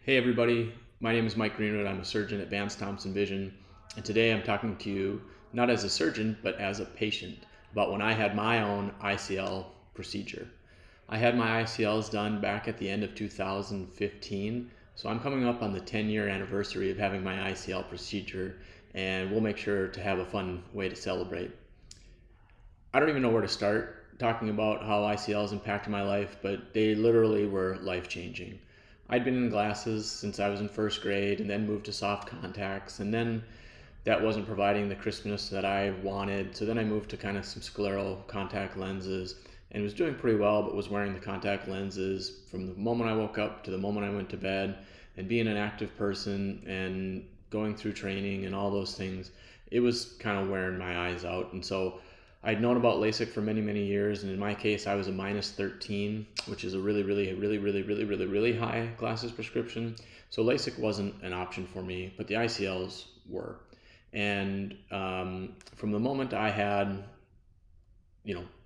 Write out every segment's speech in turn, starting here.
Hey everybody, my name is Mike Greenwood. I'm a surgeon at Vance Thompson Vision, and today I'm talking to you not as a surgeon but as a patient about when I had my own ICL procedure. I had my ICLs done back at the end of 2015, so I'm coming up on the 10-year anniversary of having my ICL procedure, and we'll make sure to have a fun way to celebrate. I don't even know where to start talking about how ICLs impacted my life, but they literally were life changing. I'd been in glasses since I was in first grade and then moved to soft contacts, and then that wasn't providing the crispness that I wanted. So then I moved to kind of some scleral contact lenses and was doing pretty well, but was wearing the contact lenses from the moment I woke up to the moment I went to bed. And being an active person and going through training and all those things, it was kind of wearing my eyes out. And so I'd known about LASIK for many, many years, and in my case, I was a minus 13, which is a really high glasses prescription. So LASIK wasn't an option for me, but the ICLs were. And from the moment I had,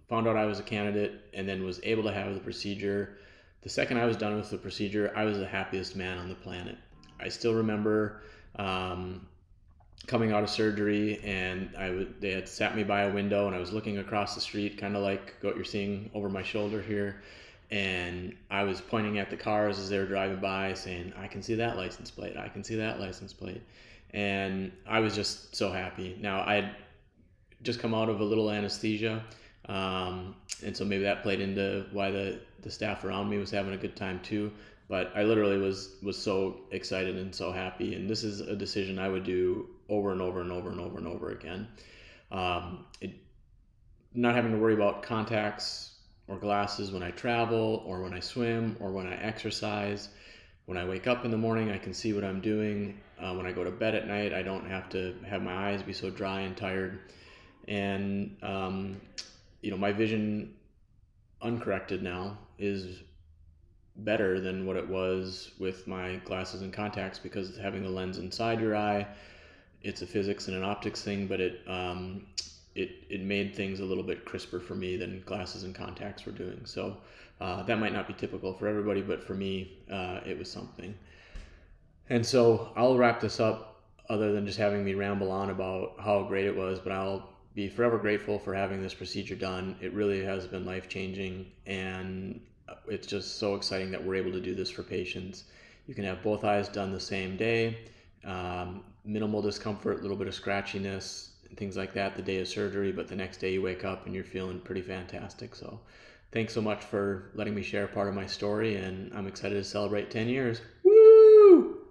found out I was a candidate and then was able to have the procedure, the second I was done with the procedure, I was the happiest man on the planet. I still remember coming out of surgery, and they had sat me by a window, and I was looking across the street, kind of like what you're seeing over my shoulder here, and I was pointing at the cars as they were driving by, saying, "I can see that license plate. I can see that license plate," and I was just so happy. Now I had just come out of a little anesthesia, and so maybe that played into why the staff around me was having a good time too. But I literally was so excited and so happy, and this is a decision I would do over and over and over and over and over again. It, not having to worry about contacts or glasses when I travel or when I swim or when I exercise. When I wake up in the morning, I can see what I'm doing. When I go to bed at night, I don't have to have my eyes be so dry and tired. And my vision uncorrected now is better than what it was with my glasses and contacts, because having the lens inside your eye, it's a physics and an optics thing, but it made things a little bit crisper for me than glasses and contacts were doing. So that might not be typical for everybody, but for me, it was something. And so I'll wrap this up, other than just having me ramble on about how great it was, but I'll be forever grateful for having this procedure done. It really has been life-changing, and it's just so exciting that we're able to do this for patients. You can have both eyes done the same day, minimal discomfort, a little bit of scratchiness, things like that the day of surgery, but the next day you wake up and you're feeling pretty fantastic. So thanks so much for letting me share part of my story, and I'm excited to celebrate 10 years. Woo!